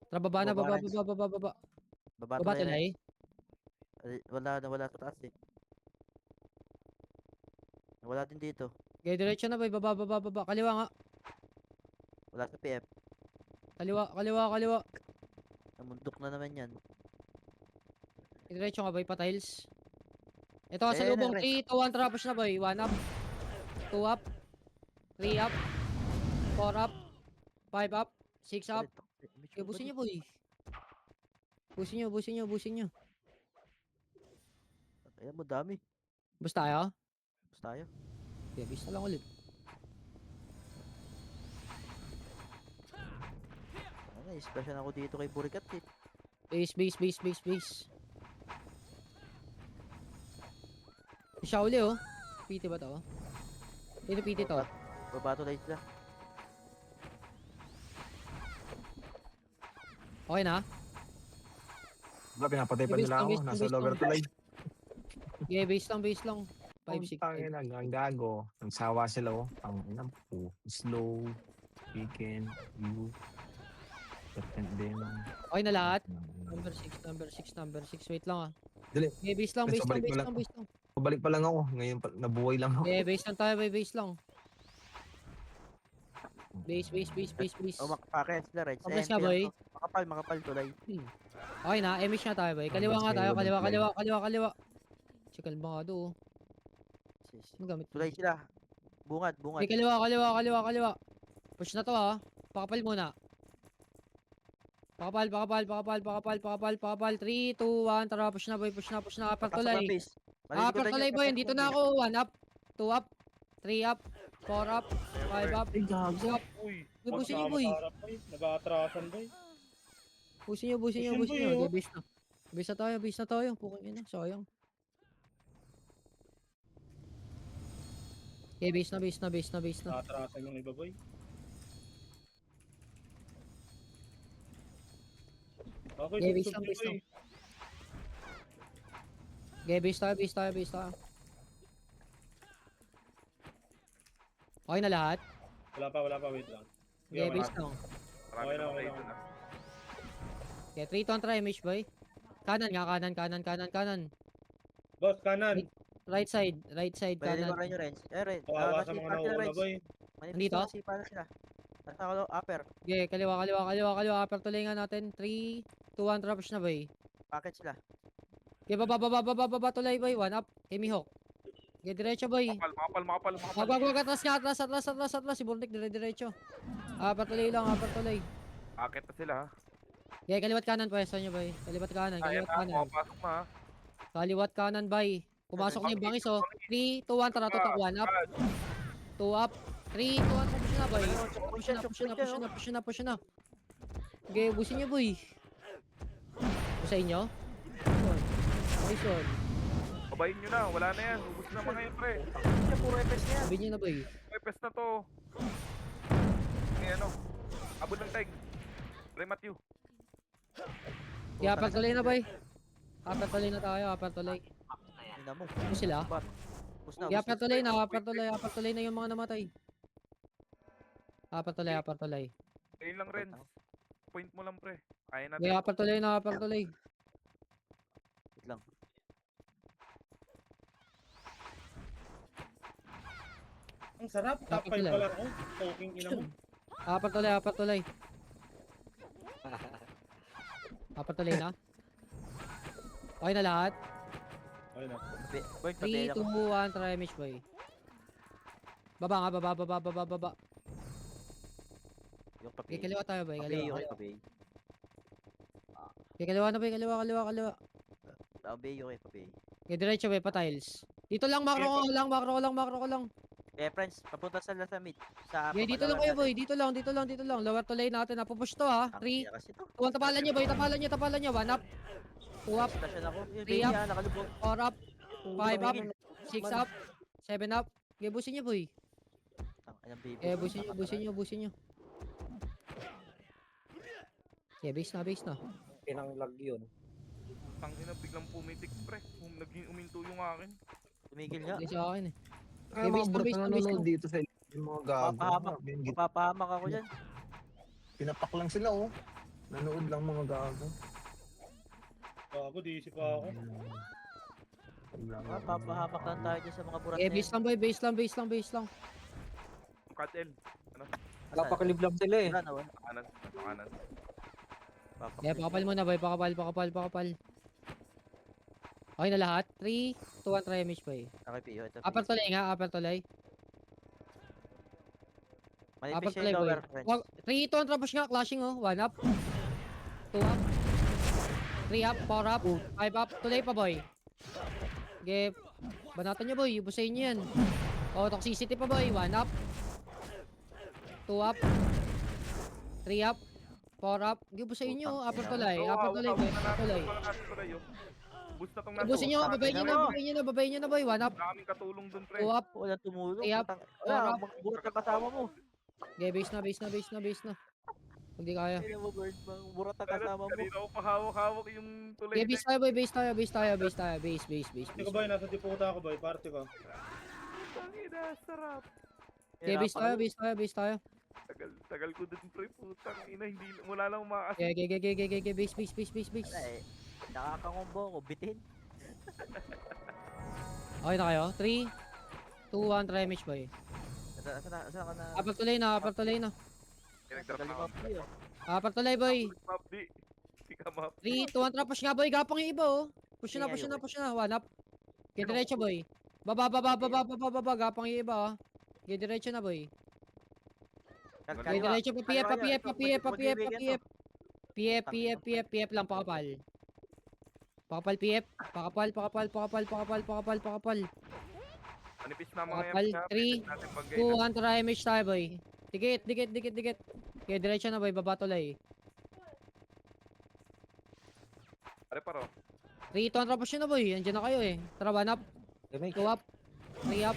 Tara, baba na, baba, baba, baba, baba. Babato Baba na yun. tulay. Wala na, wala sa taas eh. Wala din dito. Okay, diretso na boy. Baba, baba, baba. Kaliwa nga. Wala sa PF. Kaliwa, kaliwa, kaliwa. Namundok na naman yan. Diretso nga boy, pa-tiles. Ito, sa Ayan, lubong. ayan, 3, 2, 1, tara, push na boy. 1 up. 2 up. 3 up. 4 up. 5 up. 6 up. Okay, busin nyo boy. Busin nyo, busin nyo, busin nyo. Ayan mo, dami. Basta tayo? Basta tayo. Okay, base na lang ulit. Ano, special ako dito kay Burikat eh. Base, base, base, base, base. Siya uli oh. PT ba to? Sino PT to? Babato na sila. Okay na? Diba, pinapatay pa Base nila lang, ako. base lang, Nasa base lower lang. tulay. Yeah, base lang, base lang. 5, 6, 5. Ang gago. Nagsawa sila oh. Ang inang po. Slow. Weekend. You. Serpent Venom. Okay na lahat? Number 6, number 6, number 6. Wait lang ah. Dali. Yeah, base lang, base lang, Balik mo base lang. lang, base lang. Pabalik pa lang ako. Ngayon nabuhay lang ako. Yeah, base lang tayo, base lang. Base, base, base, base, base. O, makapakit sila, Reds. Mabilis nga, boy. Makapal, makapal tulay. Okay na, emish na tayo boy. Kaliwa nga tayo, kaliwa, kaliwa, kaliwa, kaliwa. Sikal ba nga do? Ano gamit? Tulay sila. Bungad, bungad. Okay, kaliwa, kaliwa, kaliwa, kaliwa. Push na to ha. Pakapal muna. Pakapal, pakapal, pakapal, pakapal, pakapal, pakapal. 3, 2, 1. Tara, push na boy, push na, push na. Upper Pasok tulay. ng base. Upper tulay boy, dito na ako. 1 up, 2 up, 3 up, 4 up, 5 up, 6 up. Uy. Busin niyo boy. Magkakaharap, boy. Nag-aatrasan boy. Busin niyo, busin niyo, Push busin yan, niyo. boy, Okay, base na. Base na tayo, base na tayo. Pukin ina, sayang. Okay, base na, base na, base na, base na. Nag-aatrasan yung iba boy. Okay, Yeah, base sugsug lang, nyo, base boy. lang. Okay, base tayo, base tayo, base tayo. Okay na lahat? Wala pa, wait lang. Okay, Okay, base lang. Marami Okay na lang, patay okay dun lang. ah. Okay, 3 to try, image boy. Kanan nga, kanan, kanan, kanan, kanan. Boss, kanan. Right side, Pwede kanan. ko rin yung Reds. Reds. Kawawa sa mga nauna boy. Nandito? Nasipa na sila. Nasa upper. Okay, kaliwa, kaliwa, kaliwa, kaliwa. Upper tuloy nga natin. 3, 2, 1, traps na boy. Packet sila. Okay, baba, baba, baba, baba tuloy boy. 1 up. Okay, Mihawk. Okay, diretso boy. Makapal. Wag, atras nga, atras, atras, atras, atras. Si Burnik, diretso. Upper tuloy lang, upper tuloy. Akit na sila ha. Okay, kaliwat kanan, pwesto nyo boy. Kaliwat kanan, Ayan kaliwat na, kanan. pumapasok na ha. Kaliwat kanan boy. Pumasok na yung bangis oh. 3, 2, 1, tara, tutok. 1 up. 2 up. 3, 2, 1, push na boy. Push na, push na, push na, push na, push na. Okay, busin nyo boy. Busayin nyo? Nice one. Babayin nyo na, wala na yan. Ubus na mga yun, pre. Siya, puro FS na yan. Sabi niyo na boy. Pepes na to. May ano, abot ng tag. Pre Matthew. Kaya apat tuloy na boy. Apat tuloy na tayo, apat tuloy. Tingnan mo. Ano sila? Bus na, Kaya bus apat tuloy na, apat tuloy na yung mga namatay. Apat tuloy, apat tuloy. Ayun lang, Renz. Point mo lang, pre. Kaya natin. Kaya apat tuloy na, apat tuloy. Wait lang. Ang sarap. Top 5 Sila. pala ako. Talking ina mo. Apat tuloy, apat tuloy. Apat tuloy na. Okay na lahat. Ayun na. Boy, 3, pabela 2, ko. 1, try mish boy. Baba nga, baba. Yung Okay, pabay. kaliwa tayo boy, Pabay, kaliwa. okay, pabay. Okay, kaliwa na boy, kaliwa. Pabay, okay, pabay. Okay, diretso boy, pa tiles. Dito lang, macro ko lang. Eh, friends, papunta sa lasa mid. Sa Okay, dito lang kayo boy, dito lang. Lower to lane natin, napupush to ha. 3, Kasi to. 2, tapalan nyo boy, tapalan nyo. 1 up, 2 up, Stasyon ako. Yung Three baby up. nakalubog. 4 up, 5 up, 6 up, 7 up. Okay, busin nyo boy. Ang baby. Eh, busin nyo. Okay, base na. Pinanglag yun. Tangina, biglang pumitik, pre. Naging uminto yung akin. Tumigil nga. Hindi sa akin eh. Ay, Okay, mga base bro na, na base nanonood na. dito sa yung mga gago. Papahamak. Grabe, yung Mapapahamak ako dyan. Pinapak lang sila, oh. Nanood lang mga gago. Bago, di isip pa ako. Mapapahamak lang tayo dyan sa mga burat Okay, na base lang boy, base lang. Cut L. Napakalib lang sila eh. Kanan. Yeah, pakapal muna boy, pakapal. Okay na lahat. 3, 2, 1, try mish boy. Okay, Pio. Ito. Upper tuloy nga, upper tuloy. Manipis Upper yung tuloy boy. lower, friends. 3, 2, 1, push nga, clashing oh. 1 up. 2 up. 3 up, 4 up, 5 up. Tuloy pa boy. Okay, banatan nyo boy, ubusayin nyo yan. Oh, toxicity pa boy. 1 up. 2 up. 3 up. 4 up. Okay, ubusayin nyo. Upper tuloy boy, upper tuloy. Boost na tong Ubusin nyo, babayin nyo na boy. 1 up. Maraming katulong dun, pre. 2 up. Wala tumulong. Three up. putang- Four Wala, up. mga burat na kasama mo. Okay, base na. Pag di kaya. Kaya mo, Bird, mga burat na kasama mo. Kanina ko pa hawak-hawak yung tulay. Okay, base tayo boy, base tayo. Base. Hindi ko boy, nasa diputa ako boy. Party ko. Tangina, sarap. Okay, base tayo. Tagal ko dun, pre. Putang ina, hindi wala lang umakas. Okay, base. Wala eh. Nakakangombo ako, bitin. Okay na kayo? 3, 2, 1, try match boy. Asa ka na? Upper tuloy na. Nag-drop na Galing ako. ako, Pio. Upper tuloy boy. Map, di. Di ka map. 3, 2, 1, try push nga boy. Gapang yung iba oh. Push na. Sige, 1 up. Okay, diretso boy. Baba. Gapang yung iba oh. Okay, diretso na boy. Okay, Kaliwa. diretso pa PF lang pakapal. Pakapal PF. Pakapal. Manipis na mga Kapal, yan. 3, 2, 1, try match tayo boy. Dikit. Okay, diretso na boy. Baba tuloy. Pare paro. 3, 2, 1, push na boy. Andiyan na kayo eh. Tara, 1 up. 2 up. 3 up.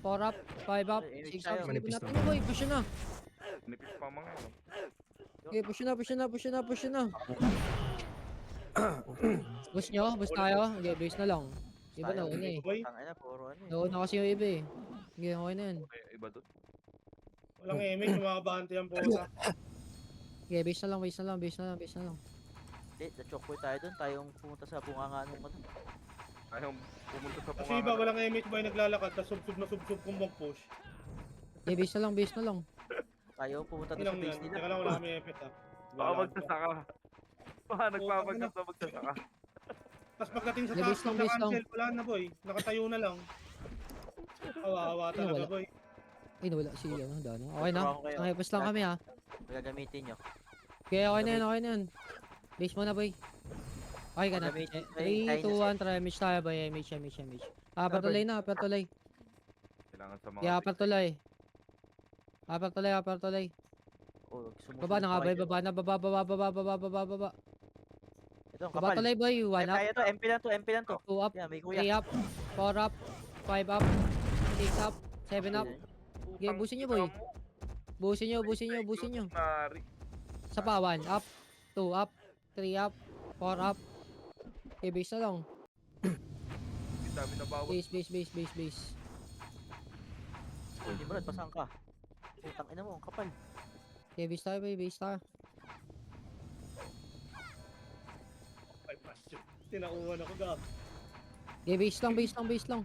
4 up. 5 up. 6 up. Sige Manipis natin na. na boy. Push na. Manipis pa mga yan. Okay, push na. Boost nyo. Boost tayo. Okay, base na lang. Iba na una eh. Boy, Tangina, puro ano eh. Nauna kasi yung iba eh. Okay, okay na yan. Iba dun. walang image, kumabante ang puta. Okay, base na lang. Hindi, na-choke tayo dun. Tayong pumunta sa bunganga nung ano. Ayaw pumunta sa Kasi iba, walang image boy, naglalakad, tas subsub kung mag-push. Okay, base na lang. Tayo pumunta dun sa Ilang base yan, nila. teka lang, wala kami effect ah. Baka magsasaka. Baka nagpapagkat na magsasaka. Tapos pagdating sa Yeah, taas, base lang, pag base lang. na-cancel, wala na boy. Nakatayo na lang. Awa talaga wala. boy. Ay, nawala si ano, Dano. Okay na. Turuan ko kayo. Nakipos lang kami ha. Gagamitin nyo. Okay, okay na yan. Base mo na boy. Okay ka na. Gagamitin. 3, 2, 1, try. Match tayo boy. Match. Patuloy na. Kailangan sa mga... Yeah, patuloy. Patuloy. Oh, sumusunod Baba na nga pa boy. kayo. Baba na. Baba. Ito Doon, Baba kapal. tuloy boy, 1 up, Kaya to, MP lang to, MP lang to. 2 up, Yan, may kuya. 3 up, 4 up, 5 up, 6 up, 7 up. Putang busin niyo, ina boy. mo. Busin nyo, busin nyo, busin nyo. Nari. Sa pa, 1 up, 2 up, 3 up, 4 up. Okay, base na lang. Ang dami na bawat. Base. Hindi mo rin, pasang ka. Putang ina mo, ang kapal. Okay, base tayo, boy, base tayo. Ay, pasyo. Tinauhan ako ga. Okay, base lang. Nice one.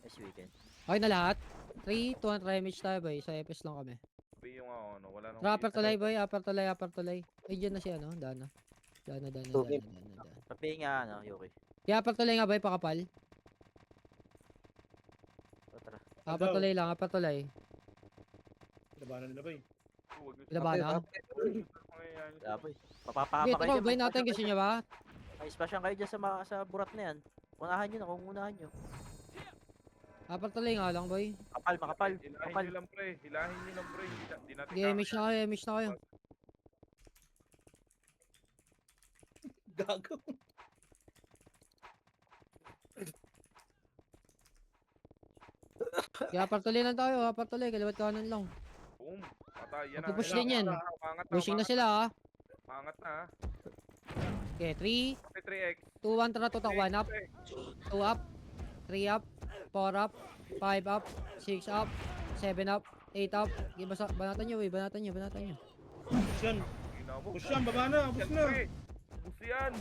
Nice weekend. Okay na lahat. 3, 2, remage tayo, boy. Sa FS lang kami. Sabi yung ano, wala nang Upper tulay, boy. Upper tulay. Ay, dyan na siya, no? Dana. Dana. Papi nga, ano, Yoki. Kaya upper tulay nga, boy, pakapal. O, tara. Upper tulay lang, upper tulay. Labanan nila ba eh. Laban na. Wala, boy. Okay, Papapahama tara, dyan, boy natin. mag-splash Gusto nyo ba? Ay, splash kayo dyan sa burat na yan. Unahan nyo na, kung unahan nyo. Upper tulay nga lang, boy. Makapal. Hilahin nyo lang pre. Hilahin nyo lang pre. Hindi natin Okay, MH na kayo. Gago. Kaya upper tulay lang tayo, upper tulay. Kaliwat kanan lang. Boom. Patay. Yan Magpupush na. din yan. Umangat na. Pushing na sila, ha. Umangat na. Okay, 3, Pati 3x. 2, 1, tara, tutok. 1 up, 2 up, 3 up, 4 up, 5 up, 6 up, 7 up, 8 up. Okay, banatan nyo, boy. Banatan nyo. Push yan. Ina mo. Push yan, baba na. Push na. Bus yan.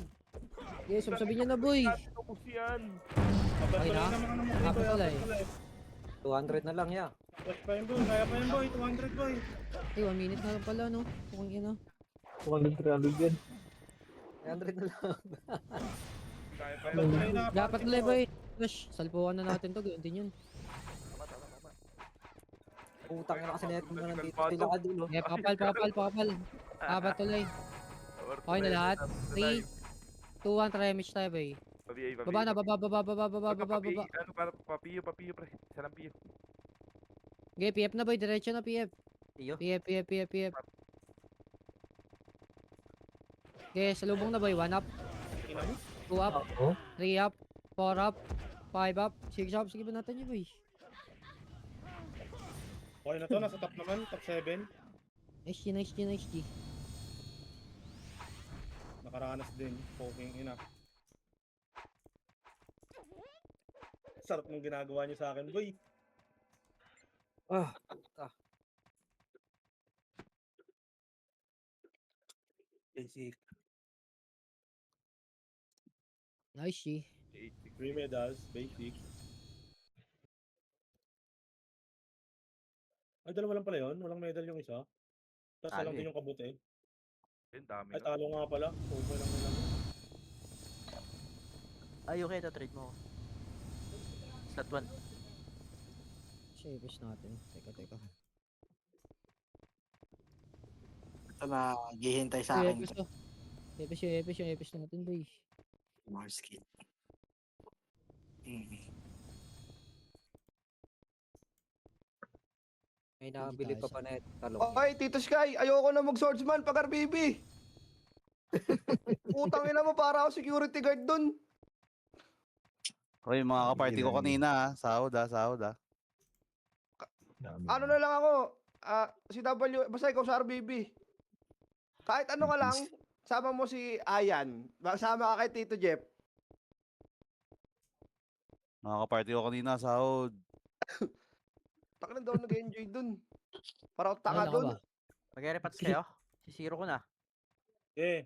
Okay, sabi nyo na, boy. Bus yan. Upper Okay tulay na? naman ano mo Upper dito. tulay. 200 na lang ya. Push pa yun boy. Kaya pa yun boy. 200 boy. Ay, 1 minute na lang pala, no? Kung ina. 300 na lang. Kaya pa Upper yun. tulay na. Dapat tuloy, boy. Gosh, salpuhan na natin to. Ganyan din yun. Utang na kasi neto na nandito sila ka dulo. Okay, pakapal. Dapat tuloy. Okay na lahat. 3, 2, 1, try damage tayo, boy. Baba na, baba. Ano para papiyo pre. Isa lang piyo. Okay, PF na, boy. Diretso na, PF. Iyo. PF. Okay, salubong na, boy. 1 up, 2 up, 3 up, 4 up, 5 up, 6 up. Sige ba natin yun, boy? Okay na to. Nasa top naman. Top 7. Nice G. Nakaranas din. Poking ina. Sarap ng ginagawa niyo sa akin boy. Basic. Nice G. 3 medals. Basic. Ay, dalawa lang pala yun. Walang medal yung isa. Tapos Talo lang eh. din yung kabuti. Ayun, dami Ay, na. talo nga pala. Okay lang nila. Ay, okay, ito trade mo. Slot 1. Shavis natin. Teka. Ito na, naghihintay sa akin. Yung Epis natin, boy. More skill. May nakabili pa pa na talo. Oy, Tito Sky, ayoko na mag-swordsman pag RBB. Utang ina mo para ako security guard dun. Hoy, mga kaparty ko kanina, sahod. Ano na lang ako, si W, basta ikaw sa RBB. Kahit ano ka lang, sama mo si Ayan. Sama ka kay Tito Jeff. Mga kaparty ko kanina, sahod. Taka na daw nag-enjoy dun. Para ako tanga Ano ka dun. ba? Mag-repats kayo. Sisiro ko na. Okay.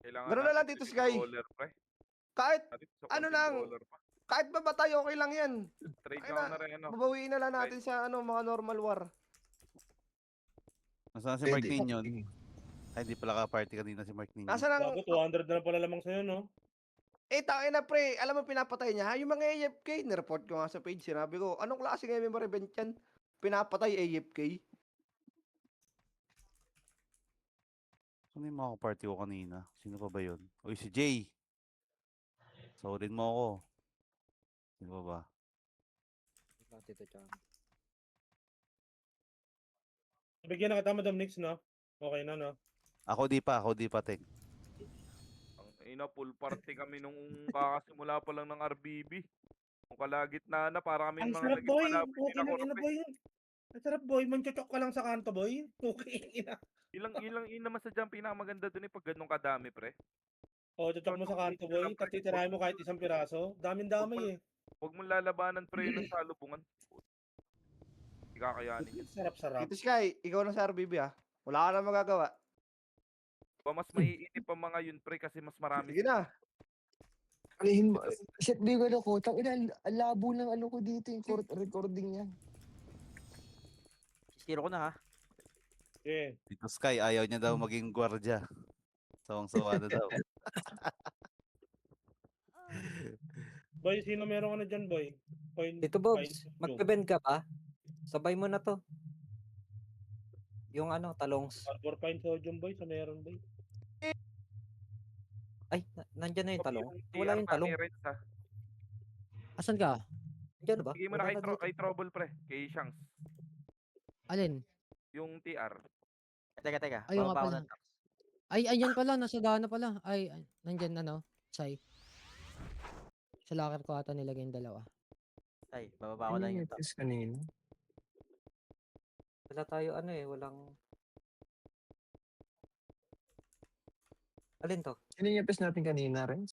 Kailangan Ganun na lang, natin Tito si Sky. controller, pre. Kahit, Natin sa ano lang, controller pa. kahit mabatay, okay lang yan. Trade Ay na na, na rin, ano. Babawiin na lang natin sa mga normal war. Nasaan si Mark Ninion? Ay, hindi pala kaparty kanina si Mark Ninion. Nasa lang, Bago 200 na lang pala lamang sa'yo, no? tangin na pre, alam mo pinapatay niya, yung mga AFK, nireport ko nga sa page, sinabi ko, anong klase ng MMR event yan? Pinapatay AFK. Ano yung mga kaparty ko kanina? Sino pa ba yun? Uy, si Jay. Sahurin mo ako. Sino pa ba? Tito Chan. Bigyan na kita, Madam Nix, no? Okay na, no? Ako di pa, Teng. Ang ina, full party kami nung kakasimula pa lang ng RBB. Kung kalagitnaan na, para kami Ang mga sarap, naging boy! malapit Okay na lang, ina, boy. Ang sarap, boy. Manchochok ka lang sa kanto, boy. Okay, ina. Ilang naman sa dyan, pinakamaganda dun pag ganun kadami, pre. O, chochok mo sa kanto, boy. Tapos titirahin mo kahit isang piraso. Daming damay, eh. Huwag mong lalabanan, pre, ng salubungan. Hindi kakayanin yun. Sarap-sarap. Tito Sky, ikaw na sa RBB ha. Wala ka na magagawa. Ba, mas maiinip ang mga yun, pre, kasi mas marami Sige na. Alihin mo. Set ba yung ano ko? Tangina, ang labo ng ano ko dito yung recording niya. Sisiro ko na ha. Okay. Tito Sky, ayaw niya daw maging gwardya. Sawang-sawa na daw. Boy, sino meron ano dyan, boy? Point Dito, Bobs. Magbe-bend ka pa? Sabay mo na to. Yung ano, talongs. Harbor Pine Sodium, boy. Sa meron, boy. Ay, nandyan na yung talong. Yung Wala TR yung talong. namin, Renz, ha? Asan ka? Nandyan na ba? Bigay mo na Wala na dito. kay Trouble, pre. Kay Shanks. Alin? Yung TR. Teka. Ayun nga Bababa ko pala. ng tax. Ay, ayan pala. Nasa daan na pala. Nandyan ano? Say. Sa locker ko ata nilagay yung dalawa. Ay, bababa ko lang yung tax. Kanina. Wala tayo ano eh, walang... Alin to? Sino yung natin kanina, Renz?